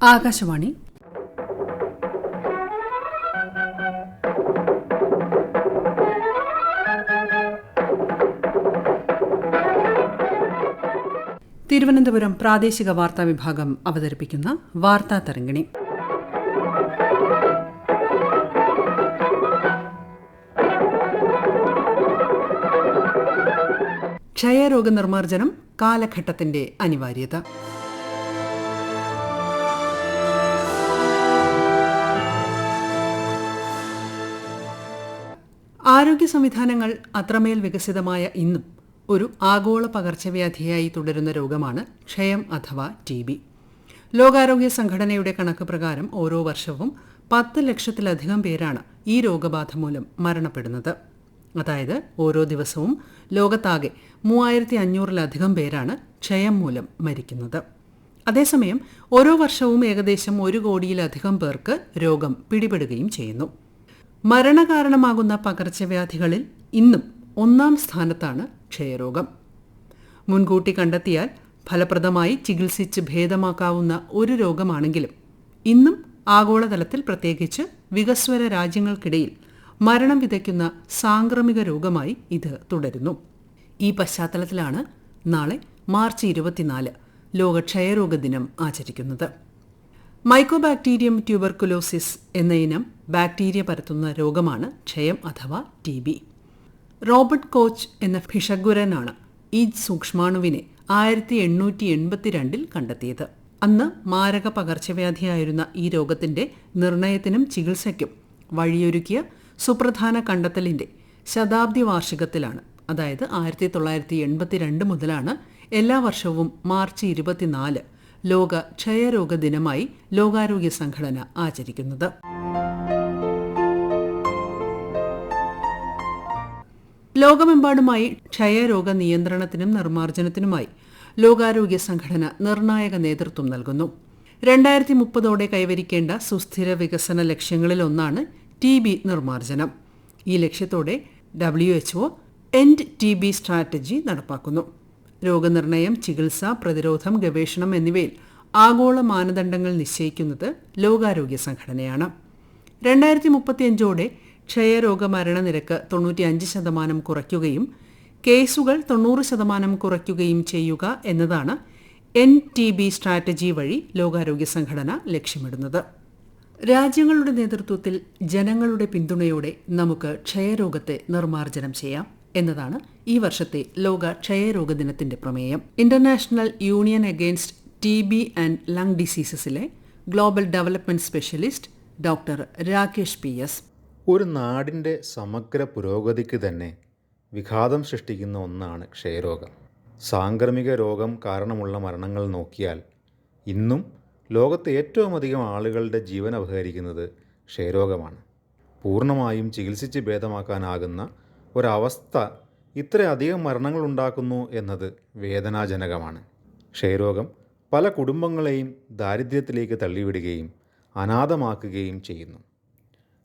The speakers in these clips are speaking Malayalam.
ആകാശവാണി. തിരുവനന്തപുരം പ്രാദേശിക വാർത്താ വിഭാഗം അവതരിപ്പിക്കുന്ന വാർത്താ തരംഗിണി. ക്ഷയരോഗ നിർമ്മാർജ്ജനം കാലഘട്ടത്തിന്റെ അനിവാര്യത. ആരോഗ്യ സംവിധാനങ്ങൾ അത്രമേൽ വികസിതമായ ഇന്നും ഒരു ആഗോള പകർച്ചവ്യാധിയായി തുടരുന്ന രോഗമാണ് ക്ഷയം അഥവാ TB. ലോകാരോഗ്യ സംഘടനയുടെ കണക്ക് പ്രകാരം ഓരോ വർഷവും 10 ലക്ഷത്തിലധികം പേരാണ് ഈ രോഗബാധ മൂലം മരണപ്പെടുന്നത്. അതായത് ഓരോ ദിവസവും ലോകത്താകെ 3500-ലധികം പേരാണ് ക്ഷയം മൂലം മരിക്കുന്നത്. അതേസമയം ഓരോ വർഷവും ഏകദേശം 1 കോടിയിലധികം പേർക്ക് രോഗം പിടിപെടുകയും ചെയ്യുന്നു. മരണകാരണമാകുന്ന പകർച്ചവ്യാധികളിൽ ഇന്നും 1-ാം സ്ഥാനത്താണ് ക്ഷയരോഗം. മുൻകൂട്ടി കണ്ടെത്തിയാൽ ഫലപ്രദമായി ചികിത്സിച്ച് ഭേദമാക്കാവുന്ന ഒരു രോഗമാണെങ്കിലും ഇന്നും ആഗോളതലത്തിൽ പ്രത്യേകിച്ച് വികസ്വര രാജ്യങ്ങൾക്കിടയിൽ മരണം വിതയ്ക്കുന്ന സാംക്രമിക രോഗമായി ഇത് തുടരുന്നു. ഈ പശ്ചാത്തലത്തിലാണ് നാളെ മാർച്ച് 24 ലോക ക്ഷയരോഗ ദിനം ആചരിക്കുന്നത്. മൈക്കോബാക്ടീരിയം ട്യൂബർകുലോസിസ് എന്ന ഇനം ബാക്ടീരിയ പരത്തുന്ന രോഗമാണ് ക്ഷയം അഥവാ TB. റോബർട്ട് കോച്ച് എന്ന ഭിഷഗ്വരനാണ് ഈ സൂക്ഷ്മാണുവിനെ 1882 കണ്ടെത്തിയത്. അന്ന് മാരക പകർച്ചവ്യാധിയായിരുന്ന ഈ രോഗത്തിന്റെ നിർണയത്തിനും ചികിത്സയ്ക്കും വഴിയൊരുക്കിയ സുപ്രധാന കണ്ടെത്തലിന്റെ ശതാബ്ദി വാർഷികത്തിലാണ്, അതായത് 1982 മുതലാണ് എല്ലാ വർഷവും മാർച്ച് 24 ലോക ക്ഷയരോഗ ദിനമായി ലോകാരോഗ്യ സംഘടന ആചരിക്കുന്നത്. ലോകമെമ്പാടുമായി ക്ഷയരോഗ നിയന്ത്രണത്തിനും നിർമ്മാർജ്ജനത്തിനുമായി ലോകാരോഗ്യ സംഘടന നിർണായക നേതൃത്വം നൽകുന്നു. 2030 കൈവരിക്കേണ്ട സുസ്ഥിര വികസന ലക്ഷ്യങ്ങളിലൊന്നാണ് TB നിർമ്മാർജ്ജനം. ഈ ലക്ഷ്യത്തോടെ WHO എൻഡ് TB സ്ട്രാറ്റജി നടപ്പാക്കുന്നു. രോഗനിർണയം, ചികിത്സ, പ്രതിരോധം, ഗവേഷണം എന്നിവയിൽ ആഗോള മാനദണ്ഡങ്ങൾ നിശ്ചയിക്കുന്നത് ലോകാരോഗ്യ സംഘടനയാണ്. 2035 ക്ഷയരോഗ മരണനിരക്ക് 95% കുറയ്ക്കുകയും കേസുകൾ 90% കുറയ്ക്കുകയും ചെയ്യുക എന്നതാണ് NTB സ്ട്രാറ്റജി വഴി ലോകാരോഗ്യ സംഘടന ലക്ഷ്യമിടുന്നത്. രാജ്യങ്ങളുടെ നേതൃത്വത്തിൽ ജനങ്ങളുടെ പിന്തുണയോടെ നമുക്ക് ക്ഷയരോഗത്തെ നിർമ്മാർജ്ജനം ചെയ്യാം എന്നതാണ് ഈ വർഷത്തെ ലോക ക്ഷയരോഗ ദിനത്തിന്റെ പ്രമേയം. International union against TB and lung ഡിസീസസിലെ global development specialist doctor Rakesh PS. ഒരു നാടിൻ്റെ സമഗ്ര പുരോഗതിക്ക് തന്നെ വിഘാതം സൃഷ്ടിക്കുന്ന ഒന്നാണ് ക്ഷയരോഗം. സാംക്രമിക രോഗം കാരണമുള്ള മരണങ്ങൾ നോക്കിയാൽ ഇന്നും ലോകത്തെ ഏറ്റവും അധികം ആളുകളുടെ ജീവൻ അപഹരിക്കുന്നത് ക്ഷയരോഗമാണ്. പൂർണ്ണമായും ചികിത്സിച്ച് ഭേദമാക്കാനാകുന്ന ഒരവസ്ഥ ഇത്രയധികം മരണങ്ങൾ ഉണ്ടാക്കുന്നു എന്നത് വേദനാജനകമാണ്. ക്ഷയരോഗം പല കുടുംബങ്ങളെയും ദാരിദ്ര്യത്തിലേക്ക് തള്ളിവിടുകയും അനാഥമാക്കുകയും ചെയ്യുന്നു.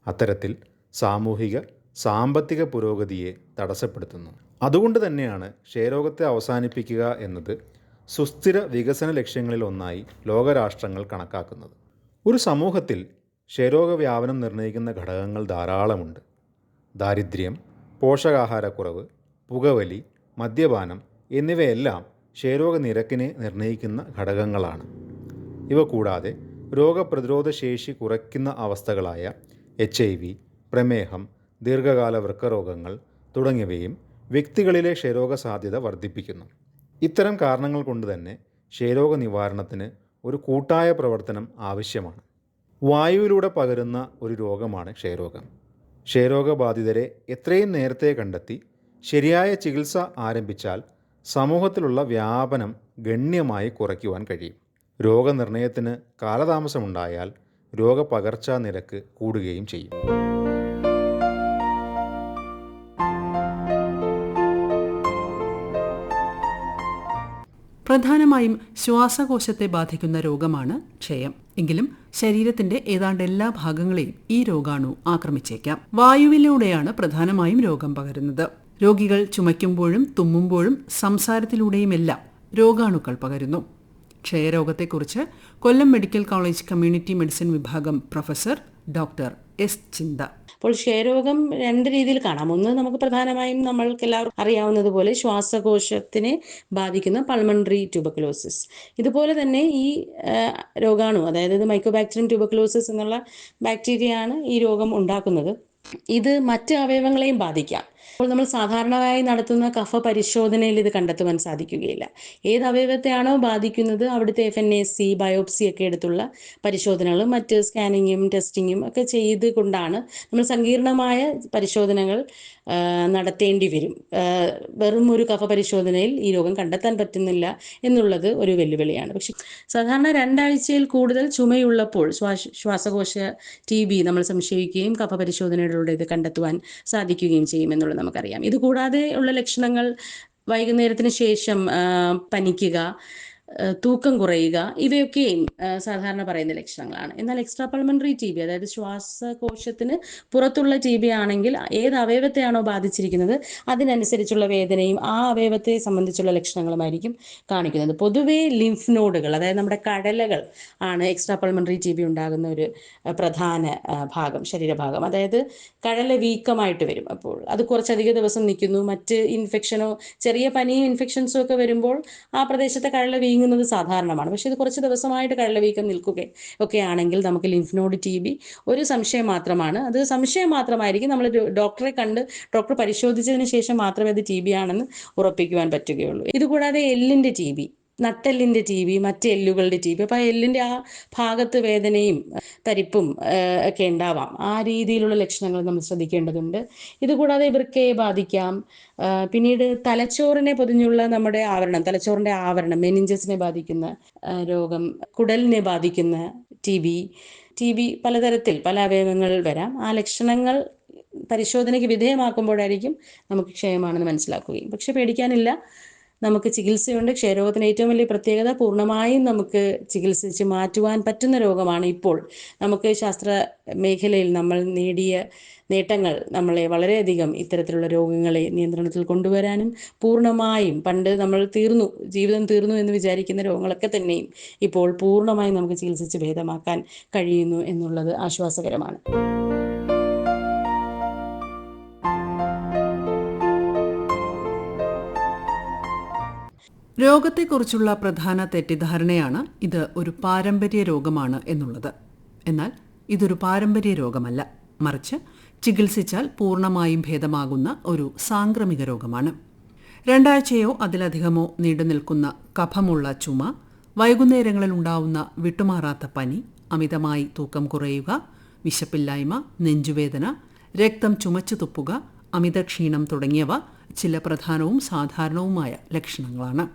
അത്തരത്തിൽ സാമൂഹിക സാമ്പത്തിക പുരോഗതിയെ തടസ്സപ്പെടുത്തുന്നു. അതുകൊണ്ട് തന്നെയാണ് ക്ഷയരോഗത്തെ അവസാനിപ്പിക്കുക എന്നത് സുസ്ഥിര വികസന ലക്ഷ്യങ്ങളിൽ ഒന്നായി ലോകരാഷ്ട്രങ്ങൾ കണക്കാക്കുന്നത്. ഒരു സമൂഹത്തിൽ ക്ഷയരോഗ വ്യാപനം നിർണ്ണയിക്കുന്ന ഘടകങ്ങൾ ധാരാളമുണ്ട്. ദാരിദ്ര്യം, പോഷകാഹാരക്കുറവ്, പുകവലി, മദ്യപാനം എന്നിവയെല്ലാം ക്ഷയരോഗ നിരക്കിനെ നിർണ്ണയിക്കുന്ന ഘടകങ്ങളാണ്. ഇവ കൂടാതെ രോഗപ്രതിരോധ ശേഷി കുറയ്ക്കുന്ന അവസ്ഥകളായ HIV, പ്രമേഹം, ദീർഘകാല വൃക്കരോഗങ്ങൾ തുടങ്ങിയവയും വ്യക്തികളിലെ ക്ഷയരോഗ സാധ്യത വർദ്ധിപ്പിക്കുന്നു. ഇത്തരം കാരണങ്ങൾ കൊണ്ട് തന്നെ ക്ഷയരോഗ നിവാരണത്തിന് ഒരു കൂട്ടായ പ്രവർത്തനം ആവശ്യമാണ്. വായുവിലൂടെ പകരുന്ന ഒരു രോഗമാണ് ക്ഷയരോഗം. ക്ഷയരോഗബാധിതരെ എത്രയും നേരത്തെ കണ്ടെത്തി ശരിയായ ചികിത്സ ആരംഭിച്ചാൽ സമൂഹത്തിലുള്ള വ്യാപനം ഗണ്യമായി കുറയ്ക്കുവാൻ കഴിയും. രോഗനിർണയത്തിന് കാലതാമസമുണ്ടായാൽ രോഗപകർച്ചാ നിരക്ക് കൂടുകയും ചെയ്യും. പ്രധാനമായും ശ്വാസകോശത്തെ ബാധിക്കുന്ന രോഗമാണ് ക്ഷയം. എങ്കിലും ശരീരത്തിന്റെ ഏതാണ്ട് എല്ലാ ഭാഗങ്ങളെയും ഈ രോഗാണു ആക്രമിച്ചേക്കാം. വായുവിലൂടെയാണ് പ്രധാനമായും രോഗം പകരുന്നത്. രോഗികൾ ചുമയ്ക്കുമ്പോഴും തുമ്മുമ്പോഴും സംസാരത്തിലൂടെയുമെല്ലാം രോഗാണുക്കൾ പകരുന്നു. ക്ഷയരോഗത്തെക്കുറിച്ച് കൊല്ലം മെഡിക്കൽ കോളേജ് കമ്മ്യൂണിറ്റി മെഡിസിൻ വിഭാഗം പ്രൊഫസർ ഡോക്ടർ എസ് ചിന്ത. അപ്പോൾ ക്ഷയരോഗം രണ്ട് രീതിയിൽ കാണാം. ഒന്ന്, നമുക്ക് പ്രധാനമായും നമ്മൾക്ക് എല്ലാവർക്കും അറിയാവുന്നതുപോലെ ശ്വാസകോശത്തിനെ ബാധിക്കുന്ന പൾമണറി ട്യൂബർക്കുലോസിസ്. ഇതുപോലെ തന്നെ ഈ രോഗാണു, അതായത് മൈക്കോബാക്ടീരിയം ട്യൂബർക്കുലോസിസ് എന്നുള്ള ബാക്ടീരിയയാണ് ഈ രോഗം ഉണ്ടാക്കുന്നത്. ഇത് മറ്റ് അവയവങ്ങളെയും ബാധിക്കാം. അപ്പോൾ നമ്മൾ സാധാരണയായി നടത്തുന്ന കഫ പരിശോധനയിൽ ഇത് കണ്ടെത്തുവാൻ സാധിക്കുകയില്ല. ഏത് അവയവത്തെയാണോ ബാധിക്കുന്നത് അവിടുത്തെ FNAC, ബയോപ്സി ഒക്കെ എടുത്തുള്ള പരിശോധനകളും മറ്റ് സ്കാനിങ്ങും ടെസ്റ്റിങ്ങും ഒക്കെ ചെയ്ത് കൊണ്ടാണ് നമ്മൾ സങ്കീർണമായ പരിശോധനകൾ നടത്തേണ്ടി വരും. വെറും ഒരു കഫ പരിശോധനയിൽ ഈ രോഗം കണ്ടെത്താൻ പറ്റുന്നില്ല എന്നുള്ളത് ഒരു വെല്ലുവിളിയാണ്. പക്ഷെ സാധാരണ 2 ആഴ്ചയിൽ കൂടുതൽ ചുമയുള്ളപ്പോൾ ശ്വാസകോശ TB നമ്മൾ സംശയിക്കുകയും കഫ പരിശോധനകളിലൂടെ ഇത് കണ്ടെത്തുവാൻ സാധിക്കുകയും ചെയ്യുമെന്നുള്ളത് നമുക്കറിയാം. ഇതുകൂടാതെ ഉള്ള ലക്ഷണങ്ങൾ വൈകുന്നേരത്തിന് ശേഷം പനിക്കുക, തൂക്കം കുറയുക, ഇവയൊക്കെയും സാധാരണ പറയുന്ന ലക്ഷണങ്ങളാണ്. എന്നാൽ എക്സ്ട്രാ പൾമണറി TB, അതായത് ശ്വാസകോശത്തിന് പുറത്തുള്ള TB ആണെങ്കിൽ ഏത് അവയവത്തെയാണോ ബാധിച്ചിരിക്കുന്നത് അതിനനുസരിച്ചുള്ള വേദനയും ആ അവയവത്തെ സംബന്ധിച്ചുള്ള ലക്ഷണങ്ങളുമായിരിക്കും കാണിക്കുന്നത്. പൊതുവേ ലിംഫ് നോഡുകൾ, അതായത് നമ്മുടെ കടലകൾ ആണ് എക്സ്ട്രാ പൾമണറി TB ഉണ്ടാകുന്ന ഒരു പ്രധാന ഭാഗം, ശരീരഭാഗം. അതായത് കടല വീക്കമായിട്ട് വരും. അപ്പോൾ അത് കുറച്ചധിക ദിവസം നിൽക്കുന്നു. മറ്റ് ഇൻഫെക്ഷനോ ചെറിയ പനിയും ഇൻഫെക്ഷൻസും ഒക്കെ വരുമ്പോൾ ആ പ്രദേശത്തെ കടല വീങ്ങുന്നത് സാധാരണമാണ്. പക്ഷേ ഇത് കുറച്ച് ദിവസമായിട്ട് കടലവീക്കം ഒക്കെ ആണെങ്കിൽ നമുക്ക് ലിംഫ് നോഡ് TB ഒരു സംശയം മാത്രമാണ്. അത് സംശയം മാത്രമായിരിക്കും. നമ്മൾ ഡോക്ടറെ കണ്ട് ഡോക്ടർ പരിശോധിച്ചതിന് ശേഷം മാത്രമേ അത് TB ആണെന്ന് ഉറപ്പിക്കുവാൻ പറ്റുകയുള്ളൂ. ഇതുകൂടാതെ എല്ലിൻ്റെ TB, നട്ടെല്ലിൻ്റെ TB, മറ്റ് എല്ലുകളുടെ TB. അപ്പോൾ എല്ലിൻ്റെ ആ ഭാഗത്ത് വേദനയും തരിപ്പും ഒക്കെ ഉണ്ടാവാം. ആ രീതിയിലുള്ള ലക്ഷണങ്ങൾ നമ്മൾ ശ്രദ്ധിക്കേണ്ടതുണ്ട്. ഇതുകൂടാതെ വൃക്കയെ ബാധിക്കാം. പിന്നീട് തലച്ചോറിനെ പൊതിഞ്ഞുള്ള നമ്മുടെ ആവരണം, തലച്ചോറിൻ്റെ ആവരണം, മെനിഞ്ചസിനെ ബാധിക്കുന്ന രോഗം, കുടലിനെ ബാധിക്കുന്ന TB പലതരത്തിൽ പല അവയവങ്ങളിൽ വരാം. ആ ലക്ഷണങ്ങൾ പരിശോധനയ്ക്ക് വിധേയമാക്കുമ്പോഴായിരിക്കും നമുക്ക് ക്ഷയമാണെന്ന് മനസ്സിലാക്കുകയും. പക്ഷെ പേടിക്കാനില്ല, നമുക്ക് ചികിത്സയുണ്ട്. ക്ഷയരോഗത്തിന് ഏറ്റവും വലിയ പ്രത്യേകത പൂർണ്ണമായും നമുക്ക് ചികിത്സിച്ച് മാറ്റുവാൻ പറ്റുന്ന രോഗമാണ്. ഇപ്പോൾ നമുക്ക് ശാസ്ത്ര മേഖലയിൽ നമ്മൾ നേടിയ നേട്ടങ്ങൾ നമ്മളെ വളരെയധികം ഇത്തരത്തിലുള്ള രോഗങ്ങളെ നിയന്ത്രണത്തിൽ കൊണ്ടുവരാനും പൂർണ്ണമായും, പണ്ട് നമ്മൾ ജീവിതം തീർന്നു എന്ന് വിചാരിക്കുന്ന രോഗങ്ങളൊക്കെ തന്നെയും ഇപ്പോൾ പൂർണ്ണമായും നമുക്ക് ചികിത്സിച്ച് ഭേദമാക്കാൻ കഴിയുന്നു എന്നുള്ളത് ആശ്വാസകരമാണ്. രോഗത്തെക്കുറിച്ചുള്ള പ്രധാന തെറ്റിദ്ധാരണയാണ് ഇത് ഒരു പാരമ്പര്യ രോഗമാണ് എന്നുള്ളത്. എന്നാൽ ഇതൊരു പാരമ്പര്യ രോഗമല്ല, മറിച്ച് ചികിത്സിച്ചാൽ പൂർണ്ണമായും ഭേദമാകുന്ന ഒരു സാംക്രമിക രോഗമാണ്. 2 ആഴ്ചയോ അതിലധികമോ നീണ്ടുനിൽക്കുന്ന കഫമുള്ള ചുമ, വൈകുന്നേരങ്ങളിൽ ഉണ്ടാവുന്ന വിട്ടുമാറാത്ത പനി, അമിതമായി തൂക്കം കുറയുക, വിശപ്പില്ലായ്മ, നെഞ്ചുവേദന, രക്തം ചുമച്ചു തുപ്പുക, അമിതക്ഷീണം തുടങ്ങിയവ ചില പ്രധാനവും സാധാരണവുമായ ലക്ഷണങ്ങളാണ്.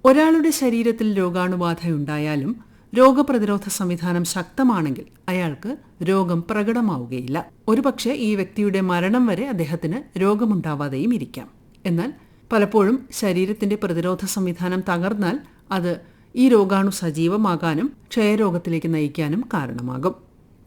ഒരാളുടെ ശരീരത്തിൽ രോഗാണുബാധയുണ്ടായാലും രോഗപ്രതിരോധ സംവിധാനം ശക്തമാണെങ്കിൽ അയാൾക്ക് രോഗം പ്രകടമാവുകയില്ല. ഒരുപക്ഷെ ഈ വ്യക്തിയുടെ മരണം വരെ അദ്ദേഹത്തിന് രോഗമുണ്ടാവാതെയും ഇരിക്കാം. എന്നാൽ പലപ്പോഴും ശരീരത്തിന്റെ പ്രതിരോധ സംവിധാനം തകർന്നാൽ അത് ഈ രോഗാണു സജീവമാകാനും ക്ഷയരോഗത്തിലേക്ക് നയിക്കാനും കാരണമാകും.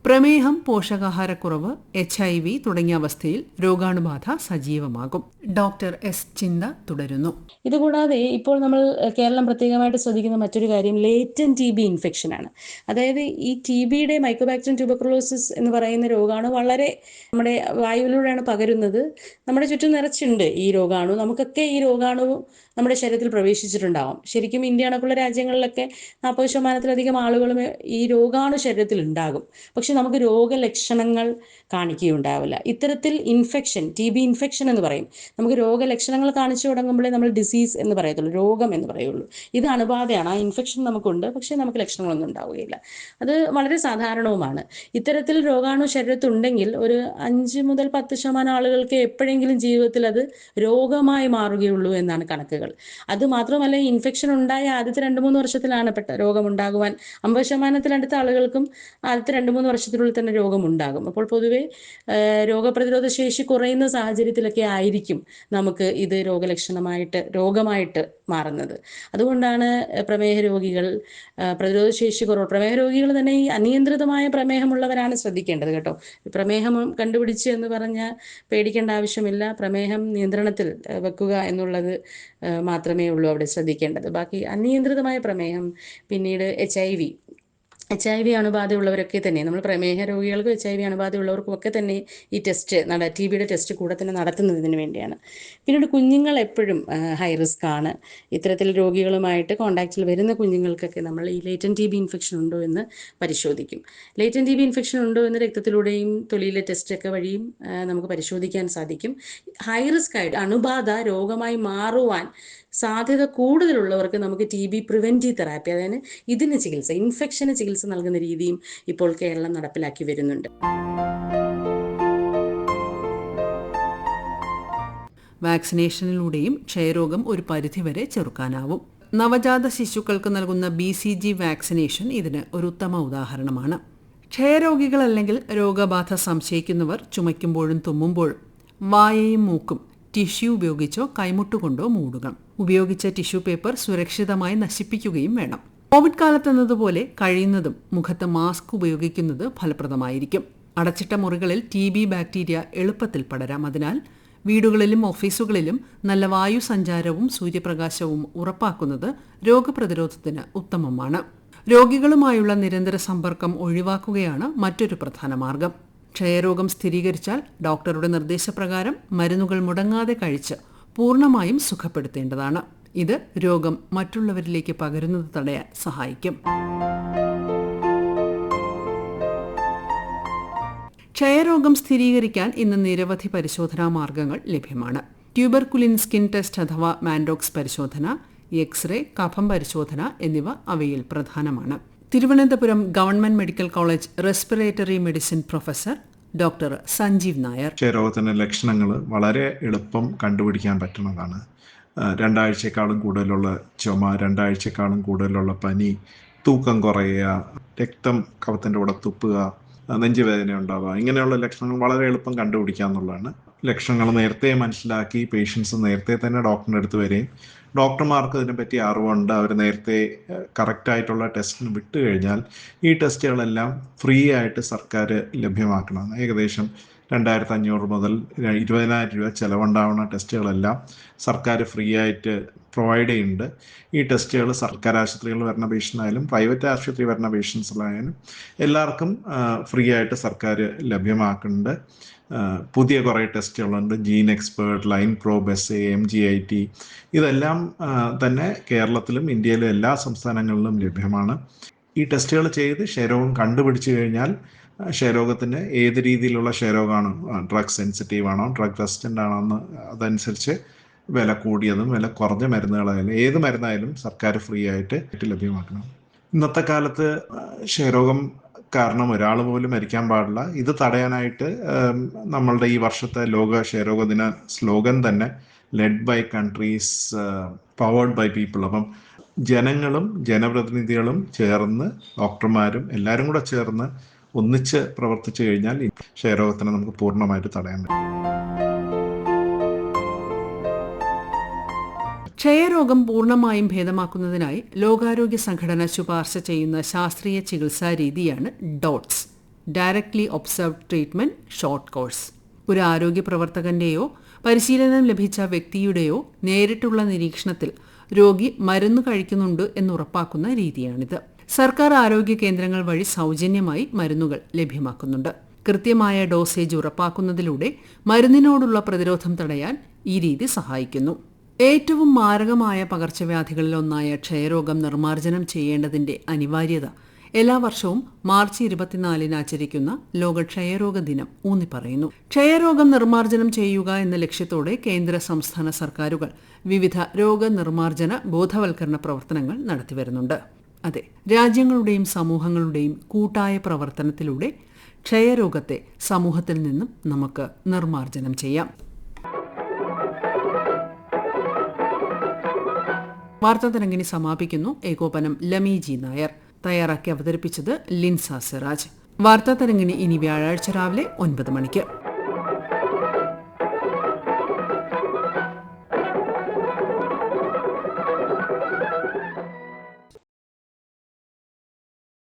പ്രമേഹം, പോഷകാഹാരക്കുറവ്, HIV തുടങ്ങിയ അവസ്ഥയിൽ രോഗാണുബാധ സജീവമാകും. ഡോക്ടർ എസ് ചിന്ത തുടരുന്നു. ഇതുകൂടാതെ ഇപ്പോൾ നമ്മൾ കേരളം പ്രത്യേകമായിട്ട് ശ്രദ്ധിക്കുന്ന മറ്റൊരു കാര്യം ലേറ്റന്റ് TB ഇൻഫെക്ഷൻ ആണ്. അതായത് ഈ TBയുടെ മൈക്കോബാക്ടീരിയം ട്യൂബർക്കുലോസിസ് എന്ന് പറയുന്ന രോഗാണു വളരെ നമ്മുടെ വായുവിലൂടെയാണ് പകരുന്നത്. നമ്മുടെ ചുറ്റും നിറച്ചുണ്ട് ഈ രോഗാണു. നമുക്കൊക്കെ ഈ രോഗാണു നമ്മുടെ ശരീരത്തിൽ പ്രവേശിച്ചിട്ടുണ്ടാവും. ശരിക്കും ഇന്ത്യ അടക്കമുള്ള രാജ്യങ്ങളിലൊക്കെ 40% ആളുകളും ഈ രോഗാണു ശരീരത്തിൽ ഉണ്ടാകും. പക്ഷെ നമുക്ക് രോഗലക്ഷണങ്ങൾ കാണിക്കുകയുണ്ടാവില്ല. ഇത്തരത്തിൽ ഇൻഫെക്ഷൻ, TB ഇൻഫെക്ഷൻ എന്ന് പറയും. നമുക്ക് രോഗലക്ഷണങ്ങൾ കാണിച്ചു തുടങ്ങുമ്പോഴേ നമ്മൾ ഡിസീസ് എന്ന് പറയത്തുള്ളൂ, രോഗം എന്ന് പറയുള്ളൂ. ഇത് അണുബാധയാണ്. ആ ഇൻഫെക്ഷൻ നമുക്കുണ്ട്, പക്ഷേ നമുക്ക് ലക്ഷണങ്ങളൊന്നും ഉണ്ടാവുകയില്ല. അത് വളരെ സാധാരണവുമാണ്. ഇത്തരത്തിൽ രോഗാണു ശരീരത്തുണ്ടെങ്കിൽ ഒരു 5 മുതൽ 10% ആളുകൾക്ക് എപ്പോഴെങ്കിലും ജീവിതത്തിൽ അത് രോഗമായി മാറുകയുള്ളൂ എന്നാണ് കണക്കുകൾ. അത് മാത്രമല്ല, ഇൻഫെക്ഷൻ ഉണ്ടായ ആദ്യത്തെ 2-3 വർഷത്തിലാണ് രോഗമുണ്ടാകുവാൻ. 50% അടുത്ത ആളുകൾക്കും ആദ്യത്തെ 2-3 വർഷത്തിനുള്ളിൽ തന്നെ രോഗമുണ്ടാകും. അപ്പോൾ പൊതുവെ രോഗപ്രതിരോധ ശേഷി കുറയുന്ന സാഹചര്യത്തിലൊക്കെ ആയിരിക്കും നമുക്ക് ഇത് രോഗമായിട്ട് മാറുന്നത്. അതുകൊണ്ടാണ് പ്രമേഹ രോഗികൾ പ്രതിരോധ ശേഷി കുറവ്, പ്രമേഹ രോഗികൾ തന്നെ ഈ അനിയന്ത്രിതമായ പ്രമേഹമുള്ളവരാണ് ശ്രദ്ധിക്കേണ്ടത് കേട്ടോ. പ്രമേഹം കണ്ടുപിടിച്ച് എന്ന് പറഞ്ഞാൽ പേടിക്കേണ്ട ആവശ്യമില്ല. പ്രമേഹം നിയന്ത്രണത്തിൽ വെക്കുക എന്നുള്ളത് മാത്രമേ ഉള്ളൂ അവിടെ ശ്രദ്ധിക്കേണ്ടത്. ബാക്കി അനിയന്ത്രിതമായ പ്രമേഹം, പിന്നീട് HIV അണുബാധയുള്ളവരൊക്കെ തന്നെ, നമ്മൾ പ്രമേഹ രോഗികൾക്കും HIV അണുബാധയുള്ളവർക്കും ഒക്കെ തന്നെ ഈ ടെസ്റ്റ് TB ടെസ്റ്റ് കൂടെ തന്നെ നടത്തുന്നതിന് വേണ്ടിയാണ്. പിന്നീട് കുഞ്ഞുങ്ങൾ എപ്പോഴും ഹൈ റിസ്ക് ആണ്. ഇത്തരത്തിൽ രോഗികളുമായിട്ട് കോൺടാക്റ്റിൽ വരുന്ന കുഞ്ഞുങ്ങൾക്കൊക്കെ നമ്മൾ ഈ ലേറ്റന്റ് TB ഇൻഫെക്ഷൻ ഉണ്ടോ എന്ന് പരിശോധിക്കും. ലേറ്റന്റ് TB ഇൻഫെക്ഷൻ ഉണ്ടോ എന്ന് രക്തത്തിലൂടെയും തൊലിയിലെ ടെസ്റ്റൊക്കെ വഴിയും നമുക്ക് പരിശോധിക്കാൻ സാധിക്കും. ഹൈ റിസ്ക് ആയിട്ട് അണുബാധ രോഗമായി മാറുവാൻ സാധ്യത കൂടുതലുള്ളവർക്ക് നമുക്ക് TB പ്രിവെൻറ്റീവ് തെറാപ്പി, അതായത് ഇതിന് ചികിത്സ, ഇൻഫെക്ഷന് ചികിത്സ നൽകുന്ന രീതിയും ഇപ്പോൾ കേരളം നടപ്പിലാക്കി വരുന്നുണ്ട്. വാക്സിനേഷനിലൂടെയും ക്ഷയരോഗം ഒരു പരിധിവരെ ചെറുക്കാനാവും. നവജാത ശിശുക്കൾക്ക് നൽകുന്ന BCG വാക്സിനേഷൻ ഇതിന് ഒരു ഉത്തമ ഉദാഹരണമാണ്. ക്ഷയരോഗികൾ അല്ലെങ്കിൽ രോഗബാധ സംശയിക്കുന്നവർ ചുമയ്ക്കുമ്പോഴും തുമ്മുമ്പോഴും വായയും മൂക്കും ടിഷ്യൂ ഉപയോഗിച്ചോ കൈമുട്ടുകൊണ്ടോ മൂടുക. ഉപയോഗിച്ച ടിഷ്യൂ പേപ്പർ സുരക്ഷിതമായി നശിപ്പിക്കുകയും വേണം. കോവിഡ് കാലത്തെന്നതുപോലെ കഴിയുന്നതും മുഖത്ത് മാസ്ക് ഉപയോഗിക്കുന്നത് ഫലപ്രദമായിരിക്കും. അടച്ചിട്ട മുറികളിൽ TB ബാക്ടീരിയ എളുപ്പത്തിൽ പടരാം. അതിനാൽ വീടുകളിലും ഓഫീസുകളിലും നല്ല വായു സഞ്ചാരവും സൂര്യപ്രകാശവും ഉറപ്പാക്കുന്നത് രോഗപ്രതിരോധത്തിന് ഉത്തമമാണ്. രോഗികളുമായുള്ള നിരന്തര സമ്പർക്കം ഒഴിവാക്കുകയാണ് മറ്റൊരു പ്രധാന മാർഗം. ക്ഷയരോഗം സ്ഥിരീകരിച്ചാൽ ഡോക്ടറുടെ നിർദ്ദേശപ്രകാരം മരുന്നുകൾ മുടങ്ങാതെ കഴിച്ച് പൂർണ്ണമായും സുഖപ്പെടുത്തേണ്ടതാണ്. ഇത് രോഗം മറ്റുള്ളവരിലേക്ക് പകരുന്നത് തടയാൻ സഹായിക്കും. ക്ഷയരോഗം സ്ഥിരീകരിക്കാൻ ഇന്ന് നിരവധി പരിശോധനാ മാർഗങ്ങൾ ലഭ്യമാണ്. ട്യൂബർകുലിൻ സ്കിൻ ടെസ്റ്റ് അഥവാ മാൻഡോക്സ് പരിശോധന, എക്സ്റേ, കഫം പരിശോധന എന്നിവ അവയിൽ പ്രധാനമാണ്. Thiruvananthapuram government medical college respiratory medicine professor doctor Sanjeev Nair. ക്ഷയരോഗത്തിൻ്റെ ലക്ഷണങ്ങൾ വളരെ എളുപ്പം കണ്ടുപിടിക്കാൻ പറ്റുന്നതാണ്. 2 ആഴ്ചക്കാളും കൂടുതലുള്ള ചുമ, 2 ആഴ്ചക്കാളും കൂടുതലുള്ള പനി, തൂക്കം കുറയുക, രക്തം കഫത്തിൻ്റെ കൂടെ തുപ്പുക, നെഞ്ചുവേദന ഉണ്ടാവുക, ഇങ്ങനെയുള്ള ലക്ഷണങ്ങൾ വളരെ എളുപ്പം കണ്ടുപിടിക്കുക എന്നുള്ളതാണ്. ലക്ഷണങ്ങൾ നേരത്തെ മനസ്സിലാക്കി പേഷ്യൻസ് നേരത്തെ തന്നെ ഡോക്ടറിൻ്റെ അടുത്ത് വരികയും ഡോക്ടർമാർക്ക് ഇതിനെപ്പറ്റി അറിവുണ്ട്, അവർ നേരത്തെ കറക്റ്റായിട്ടുള്ള ടെസ്റ്റിന് വിട്ടു കഴിഞ്ഞാൽ ഈ ടെസ്റ്റുകളെല്ലാം ഫ്രീ ആയിട്ട് സർക്കാർ ലഭ്യമാക്കണം. ഏകദേശം 2500 മുതൽ 20,000 രൂപ ചിലവുണ്ടാവുന്ന ടെസ്റ്റുകളെല്ലാം സർക്കാർ ഫ്രീ ആയിട്ട് പ്രൊവൈഡ് ചെയ്യുന്നുണ്ട്. ഈ ടെസ്റ്റുകൾ സർക്കാർ ആശുപത്രികളിൽ വരുന്ന പേഷ്യൻ്റായാലും പ്രൈവറ്റ് ആശുപത്രി വരുന്ന പേഷ്യൻസിലായാലും എല്ലാവർക്കും ഫ്രീ ആയിട്ട് സർക്കാർ ലഭ്യമാക്കുന്നുണ്ട്. പുതിയ കുറേ ടെസ്റ്റുകളുണ്ട്. Gene expert, line probe, SA, MGIT, ഇതെല്ലാം തന്നെ കേരളത്തിലും ഇന്ത്യയിലും എല്ലാ സംസ്ഥാനങ്ങളിലും ലഭ്യമാണ്. ഈ ടെസ്റ്റുകൾ ചെയ്ത് ക്ഷയരോഗം കണ്ടുപിടിച്ചു കഴിഞ്ഞാൽ ക്ഷയരോഗത്തിന് ഏത് രീതിയിലുള്ള ക്ഷയരോഗമാണ്, ഡ്രഗ് സെൻസിറ്റീവ് ആണോ, ഡ്രഗ് റെസിസ്റ്റൻ്റ് ആണോ എന്ന് അതനുസരിച്ച് വില കൂടിയതും വില കുറഞ്ഞ മരുന്നുകളായാലും ഏത് മരുന്നായാലും സർക്കാർ ഫ്രീ ആയിട്ട് ലഭ്യമാക്കണം. ഇന്നത്തെ കാലത്ത് ക്ഷയരോഗം കാരണം ഒരാൾ പോലും മരിക്കാൻ പാടില്ല. ഇത് തടയാനായിട്ട് നമ്മളുടെ ഈ വർഷത്തെ ലോക ക്ഷയരോഗ ദിന സ്ലോഗൻ തന്നെ led by countries, powered by people. അപ്പം ജനങ്ങളും ജനപ്രതിനിധികളും ചേർന്ന് ഡോക്ടർമാരും എല്ലാവരും കൂടെ ചേർന്ന് ഒന്നിച്ച് പ്രവർത്തിച്ചു കഴിഞ്ഞാൽ ഈ ക്ഷയരോഗത്തിനെ നമുക്ക് പൂർണ്ണമായിട്ട് തടയാൻ പറ്റും. ക്ഷയരോഗം പൂർണ്ണമായും ഭേദമാക്കുന്നതിനായി ലോകാരോഗ്യ സംഘടന ശുപാർശ ചെയ്യുന്ന ശാസ്ത്രീയ ചികിത്സാ രീതിയാണ് DOTS, directly observed treatment short course. ഒരു ആരോഗ്യ പ്രവർത്തകന്റെയോ പരിശീലനം ലഭിച്ച വ്യക്തിയുടെയോ നേരിട്ടുള്ള നിരീക്ഷണത്തിൽ രോഗി മരുന്ന് കഴിക്കുന്നുണ്ട് എന്നുറപ്പാക്കുന്ന രീതിയാണിത്. സർക്കാർ ആരോഗ്യ കേന്ദ്രങ്ങൾ വഴി സൗജന്യമായി മരുന്നുകൾ ലഭ്യമാക്കുന്നുണ്ട്. കൃത്യമായ ഡോസേജ് ഉറപ്പാക്കുന്നതിലൂടെ മരുന്നിനോടുള്ള പ്രതിരോധം തടയാൻ ഈ രീതി സഹായിക്കുന്നു. ഏറ്റവും മാരകമായ പകർച്ചവ്യാധികളിലൊന്നായ ക്ഷയരോഗം നിർമ്മാർജ്ജനം ചെയ്യേണ്ടതിന്റെ അനിവാര്യത എല്ലാ വർഷവും മാർച്ച് 24 ആചരിക്കുന്ന ലോക ക്ഷയരോഗ ദിനം ഊന്നിപ്പറയുന്നു. ക്ഷയരോഗം നിർമ്മാർജ്ജനം ചെയ്യുക എന്ന ലക്ഷ്യത്തോടെ കേന്ദ്ര സംസ്ഥാന സർക്കാരുകൾ വിവിധ രോഗനിർമ്മാർജ്ജന ബോധവൽക്കരണ പ്രവർത്തനങ്ങൾ നടത്തിവരുന്നുണ്ട്. അതെ, രാജ്യങ്ങളുടെയും സമൂഹങ്ങളുടെയും കൂട്ടായ പ്രവർത്തനത്തിലൂടെ ക്ഷയരോഗത്തെ സമൂഹത്തിൽ നിന്നും നമുക്ക് നിർമ്മാർജ്ജനം ചെയ്യാം. വാർത്താതരംഗിണി സമാപിക്കുന്നു. ഏകോപനം ലമി ജി നായർ. തയ്യാറാക്കി അവതരിപ്പിച്ചത് ലിൻസ സിറാജ്. വാർത്താ തരംഗിണി ഇനി വ്യാഴാഴ്ച രാവിലെ 9 മണിക്ക്.